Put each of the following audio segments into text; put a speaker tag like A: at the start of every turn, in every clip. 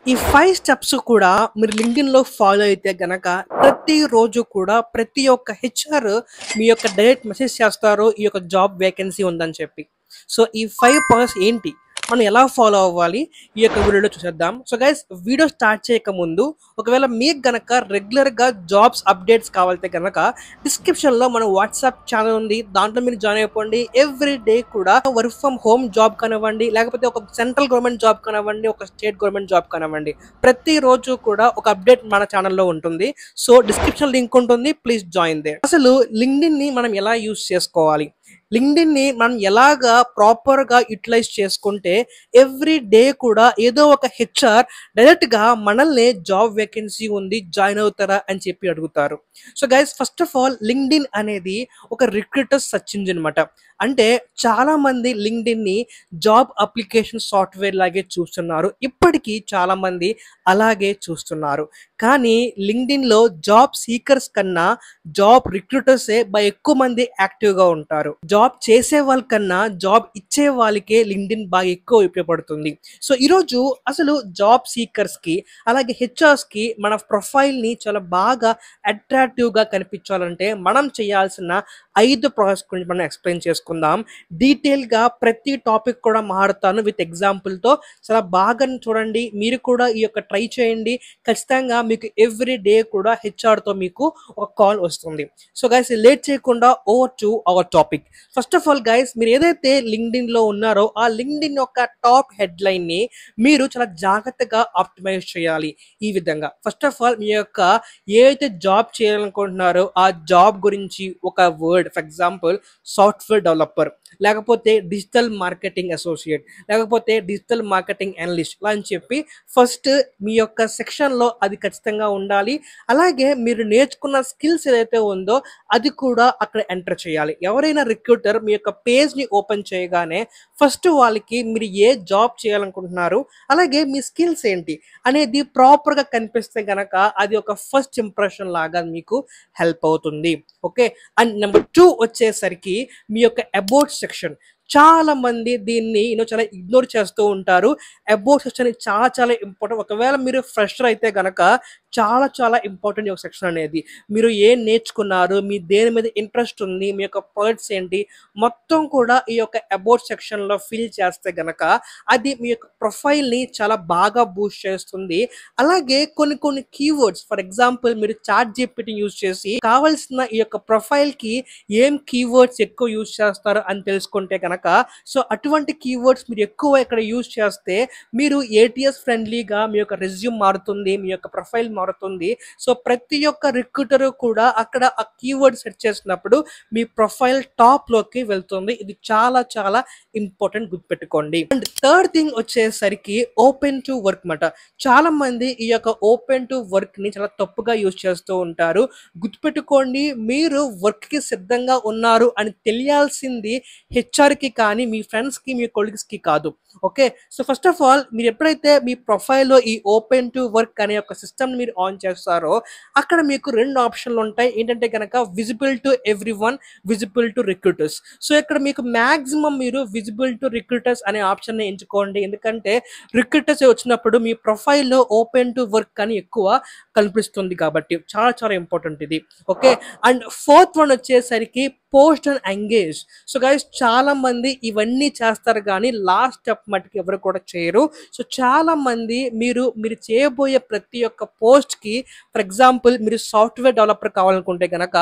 A: ఈ 5 స్టెప్స్ కూడా మీరు లింక్డ్ఇన్‌లో ఫాలో అయితే గనక ప్రతిరోజు కూడా ప్రతి ఒక్క హెచ్ఆర్ మీ యొక్క డైరెక్ట్ మెసేజ్ చేస్తారు ఈ యొక్క జాబ్ వేకెన్సీ ఉందని చెప్పి. సో ఈ 5 పాయింట్స్ ఏంటి? మనం ఎలా ఫాలో అవ్వాలి? ఈ యొక్క వీడియోలో చూసేద్దాం. సో గైస్ వీడియో స్టార్ట్ చేయక ముందు ఒకవేళ మీకు గనక రెగ్యులర్‌గా జాబ్స్ అప్డేట్స్ కావాలంటే గనక డిస్క్రిప్షన్‌లో మన వాట్సాప్ ఛానల్ ఉంది. దాంట్లో మీరు జాయిన్ అయిపోండి. ఎవ్రీ డే కూడా వర్క్ ఫ్రమ్ హోమ్ జాబ్ కానివ్వండి, లేకపోతే ఒక సెంట్రల్ గవర్నమెంట్ జాబ్ కానివ్వండి, ఒక స్టేట్ గవర్నమెంట్ జాబ్ కానివ్వండి, ప్రతిరోజు కూడా ఒక అప్డేట్ మన ఛానల్లో ఉంటుంది. సో డిస్క్రిప్షన్ లింక్ ఉంటుంది. Please join there. అసలు లింక్డ్ఇన్ని మనం ఎలా యూజ్ చేసుకోవాలి, లింక్డ్ఇన్ని మనం ఎలాగా ప్రాపర్గా యూటిలైజ్ చేసుకుంటే ఎవ్రీ డే కూడా ఏదో ఒక హెచ్ఆర్ డైరెక్ట్గా మనల్ని జాబ్ వేకెన్సీ ఉంది జాయిన్ అవుతారా అని చెప్పి అడుగుతారు. So guys first of all LinkedIn అనేది ఒక రిక్రూటర్ సర్చ్ ఇంజిన్ అనమాట. అంటే చాలా మంది లింక్డ్ఇన్ని జాబ్ అప్లికేషన్ సాఫ్ట్వేర్ లాగే చూస్తున్నారు. ఇప్పటికీ చాలా మంది అలాగే చూస్తున్నారు. కానీ లింక్డ్ఇన్లో జాబ్ సీకర్స్ కన్నా జాబ్ రిక్రూటర్సే ఎక్కువ మంది యాక్టివ్గా ఉంటారు. జాబ్ చేసే వాళ్ళకన్నా జాబ్ ఇచ్చే వాళ్ళకే లింక్డ్ఇన్ బాగా ఎక్కువ ఉపయోగపడుతుంది. సో ఈరోజు అసలు జాబ్ సీకర్స్కి అలాగే హెచ్ఆర్స్కి మన ప్రొఫైల్ని చాలా బాగా అట్రాక్టివ్గా కనిపించాలంటే మనం చేయాల్సిన 5 ప్రాసెస్ గురించి మనం ఎక్స్ప్లెయిన్ చేసుకుందాం. డీటెయిల్గా ప్రతి టాపిక్ కూడా మాట్లాడతాను విత్ ఎగ్జాంపుల్తో. చాలా బాగా చూడండి, మీరు కూడా ఈ యొక్క ట్రై చేయండి. ఖచ్చితంగా మీకు ఎవ్రీ డే కూడా హెచ్ఆర్తో మీకు ఒక కాల్ వస్తుంది. సో గైస్ లేట్ చేయకుండా over to our topic. First of all guys, మీరు ఏదైతే లింక్డ్ఇన్లో ఉన్నారో ఆ లింక్డ్ఇన్ యొక్క టాప్ హెడ్లైన్ని మీరు చాలా జాగ్రత్తగా ఆప్టిమైజ్ చేయాలి. ఈ విధంగా ఫస్ట్ ఆఫ్ ఆల్ మీ యొక్క ఏదైతే జాబ్ చేయాలనుకుంటున్నారో ఆ జాబ్ గురించి ఒక word, for example software developer, లేకపోతే డిజిటల్ మార్కెటింగ్ అసోసియేట్, లేకపోతే డిజిటల్ మార్కెటింగ్ అనలిస్ట్ ఇలా అని చెప్పి ఫస్ట్ మీ యొక్క సెక్షన్లో అది ఖచ్చితంగా ఉండాలి. అలాగే మీరు నేర్చుకున్న స్కిల్స్ ఏదైతే ఉందో అది కూడా అక్కడ ఎంటర్ చేయాలి. ఎవరైనా రిక్రూటర్ మీ యొక్క పేజ్ని ఓపెన్ చేయగానే ఫస్ట్ వాళ్ళకి మీరు ఏ జాబ్ చేయాలనుకుంటున్నారు, అలాగే మీ స్కిల్స్ ఏంటి అనేది ప్రాపర్గా కనిపిస్తే గనక అది ఒక ఫస్ట్ ఇంప్రెషన్ లాగా మీకు హెల్ప్ అవుతుంది. ఓకే. అండ్ నెంబర్ 2 వచ్చేసరికి మీ యొక్క అబౌట్ సెక్షన్. చాలా మంది దీన్ని చాలా ఇగ్నోర్ చేస్తూ ఉంటారు. అబౌట్ సెక్షన్ చాలా చాలా ఇంపార్టెంట్. ఒకవేళ మీరు ఫ్రెషర్ అయితే గనక చాలా చాలా ఇంపార్టెంట్ ఈ యొక్క సెక్షన్ అనేది. మీరు ఏం నేర్చుకున్నారు, మీ దేని మీద ఇంట్రెస్ట్ ఉంది, మీ యొక్క ప్రాజెక్ట్స్ ఏంటి, మొత్తం కూడా ఈ యొక్క అబౌట్ సెక్షన్లో ఫిల్ చేస్తే గనక అది మీ యొక్క ప్రొఫైల్ని చాలా బాగా బూస్ట్ చేస్తుంది. అలాగే కొన్ని కొన్ని కీవర్డ్స్, ఫర్ ఎగ్జాంపుల్ మీరు చాట్ జీపీటీ యూజ్ చేసి కావాల్సిన ఈ యొక్క ప్రొఫైల్కి ఏం కీవర్డ్స్ ఎక్కువ యూజ్ చేస్తారు అని తెలుసుకుంటే కనుక సో అటువంటి కీవర్డ్స్ మీరు ఎక్కువ ఇక్కడ యూజ్ చేస్తే మీరు ఏటీఎస్ ఫ్రెండ్లీగా మీ యొక్క రెజ్యూమ్ మారుతుంది, మీ యొక్క ప్రొఫైల్ మారుతుంది. సో ప్రతి ఒక్క రిక్రూటర్ కూడా అక్కడ ఆ కీవర్డ్ సెట్ చేసినప్పుడు మీ ప్రొఫైల్ టాప్లోకి వెళ్తుంది. ఇది చాలా చాలా ఇంపార్టెంట్, గుర్తుపెట్టుకోండి. అండ్ థర్డ్ థింగ్ వచ్చేసరికి ఓపెన్ టు వర్క్ మాట. చాలా మంది ఈ యొక్క ఓపెన్ టు వర్క్ ని చాలా తప్పుగా యూజ్ చేస్తూ ఉంటారు. గుర్తుపెట్టుకోండి, మీరు వర్క్ కి సిద్ధంగా ఉన్నారు అని తెలియాల్సింది హెచ్ఆర్ కి కానీ మీ ఫ్రెండ్స్ కి మీ కొలీగ్స్ కి కాదు. Okay. So first of all మీరు ఎప్పుడైతే మీ ప్రొఫైల్లో ఈ ఓపెన్ టు వర్క్ అనే ఒక సిస్టమ్ మీరు ఆన్ చేస్తారో అక్కడ మీకు 2 ఆప్షన్లు ఉంటాయి. ఏంటంటే కనుక visible to every one, visible to recruiters. So ఇక్కడ మీకు మాక్సిమం మీరు విజిబుల్ టు రిక్రూటర్స్ అనే ఆప్షన్ ఎంచుకోండి. ఎందుకంటే రిక్రూటర్స్ వచ్చినప్పుడు మీ ప్రొఫైల్లో ఓపెన్ టు వర్క్ అని ఎక్కువ కనిపిస్తుంది కాబట్టి చాలా చాలా ఇంపార్టెంట్ ఇది. ఓకే. అండ్ ఫోర్త్ వన్ వచ్చేసరికి post and engage. So guys చాలా మంది ఇవన్నీ చేస్తారు కానీ లాస్ట్ స్టెప్ మటుకు ఎవరు కూడా చేయరు. సో చాలా మంది మీరు చేయబోయే ప్రతి ఒక్క పోస్ట్కి, ఫర్ ఎగ్జాంపుల్ మీరు సాఫ్ట్వేర్ డెవలపర్ కావాలనుకుంటే కనుక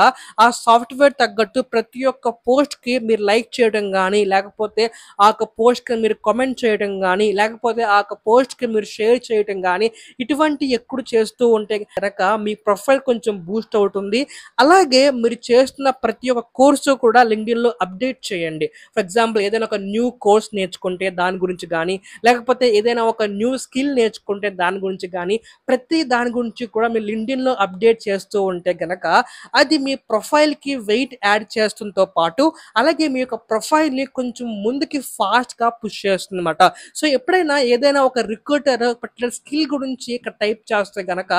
A: ఆ సాఫ్ట్వేర్ తగ్గట్టు ప్రతి ఒక్క పోస్ట్కి మీరు లైక్ చేయడం కానీ, లేకపోతే ఆ యొక్క పోస్ట్కి మీరు కామెంట్ చేయడం కానీ, లేకపోతే ఆ యొక్క పోస్ట్కి మీరు షేర్ చేయడం కానీ ఇటువంటి ఎక్కువ చేస్తూ ఉంటే కనుక మీ ప్రొఫైల్ కొంచెం బూస్ట్ అవుతుంది. అలాగే మీరు చేస్తున్న ప్రతి ఒక్క కోర్సు కూడా లింక్డ్ఇన్లో అప్డేట్ చేయండి. ఫర్ ఎగ్జాంపుల్ ఏదైనా ఒక న్యూ కోర్స్ నేర్చుకుంటే దాని గురించి కానీ, లేకపోతే ఏదైనా ఒక న్యూ స్కిల్ నేర్చుకుంటే దాని గురించి కానీ, ప్రతి దాని గురించి కూడా మీరు లింక్డ్ఇన్లో అప్డేట్ చేస్తూ ఉంటే గనక అది మీ ప్రొఫైల్కి వెయిట్ యాడ్ చేస్తుంతో పాటు అలాగే మీ యొక్క ప్రొఫైల్ని కొంచెం ముందుకి ఫాస్ట్గా పుష్ చేస్తుంది అనమాట. సో ఎప్పుడైనా ఏదైనా ఒక రిక్రూటర్ పర్టికులర్ స్కిల్ గురించి ఇక్కడ టైప్ చేస్తే గనక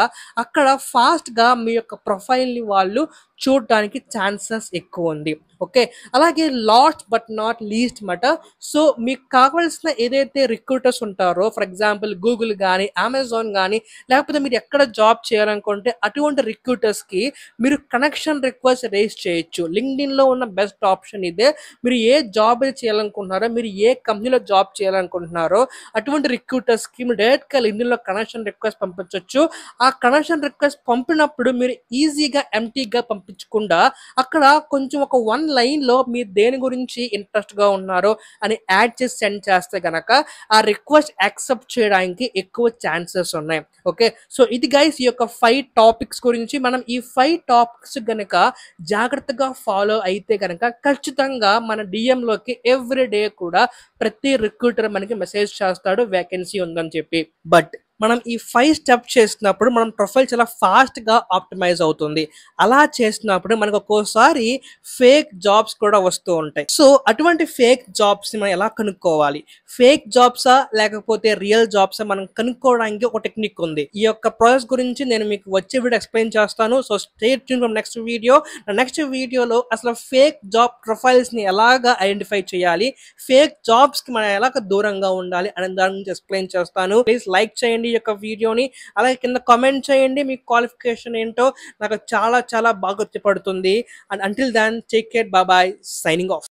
A: అక్కడ ఫాస్ట్గా మీ యొక్క ప్రొఫైల్ని వాళ్ళు చూడడానికి ఛాన్సెస్ ఎక్కువ ఉంది. ఓకే. అలాగే లాస్ట్ బట్ నాట్ లీస్ట్ మాట. సో మీకు కావాల్సిన ఏదైతే రిక్రూటర్స్ ఉంటారో ఫర్ ఎగ్జాంపుల్ గూగుల్ కానీ అమెజాన్ కానీ లేకపోతే మీరు ఎక్కడ జాబ్ చేయాలనుకుంటే అటువంటి రిక్రూటర్స్కి మీరు కనెక్షన్ రిక్వెస్ట్ రేస్ చేయొచ్చు. లింక్డ్ఇన్లో ఉన్న బెస్ట్ ఆప్షన్ ఇదే. మీరు ఏ జాబ్ చేయాలనుకుంటున్నారో మీరు ఏ కంపెనీలో జాబ్ చేయాలనుకుంటున్నారో అటువంటి రిక్రూటర్స్కి మీరు డైరెక్ట్గా లింక్డ్ఇన్లో కనెక్షన్ రిక్వెస్ట్ పంపించవచ్చు. ఆ కనెక్షన్ రిక్వెస్ట్ పంపినప్పుడు మీరు ఈజీగా ఎంటీగా పంపించకుండా అక్కడ కొంచెం ఒక వన్ లైన్లో మీరు దేని గురించి ఇంట్రెస్ట్గా ఉన్నారో అని యాడ్ చేసి సెండ్ చేస్తే గనక ఆ రిక్వెస్ట్ యాక్సెప్ట్ చేయడానికి ఎక్కువ ఛాన్సెస్ ఉన్నాయి. ఓకే. సో ఇది గైస్ ఈ యొక్క 5 టాపిక్స్ గురించి. మనం ఈ 5 టాపిక్స్ గనక జాగ్రత్తగా ఫాలో అయితే గనక ఖచ్చితంగా మన డిఎంలోకి ఎవ్రీ డే కూడా ప్రతి రిక్రూటర్ మనకి మెసేజ్ చేస్తాడు వేకెన్సీ ఉందని చెప్పి. బట్ మనం ఈ 5 స్టెప్స్ చేసినప్పుడు మనం ప్రొఫైల్ చాలా ఫాస్ట్గా ఆప్టిమైజ్ అవుతుంది. అలా చేసినప్పుడు మనకు ఒక్కోసారి ఫేక్ జాబ్స్ కూడా వస్తూ ఉంటాయి. సో అటువంటి ఫేక్ జాబ్స్ని మనం ఎలా కనుక్కోవాలి, ఫేక్ జాబ్సా లేకపోతే రియల్ జాబ్సా మనం కనుక్కోవడానికి ఒక టెక్నిక్ ఉంది. ఈ యొక్క ప్రాసెస్ గురించి నేను మీకు వచ్చే వీడియో ఎక్స్ప్లెయిన్ చేస్తాను. So stay tune from next video. Next వీడియోలో అసలు ఫేక్ జాబ్ ప్రొఫైల్స్ని ఎలాగా ఐడెంటిఫై చేయాలి, ఫేక్ జాబ్స్కి మనం ఎలాగ దూరంగా ఉండాలి అనే దాని గురించి ఎక్స్ప్లెయిన్ చేస్తాను. ప్లీజ్ లైక్ చేయండి ఈ యొక్క వీడియోని. అలాగే కింద కామెంట్ చేయండి మీ క్వాలిఫికేషన్ ఏంటో, నాకు చాలా చాలా బాగా ఉపయోగపడుతుంది. And until then take care, bye bye, signing of.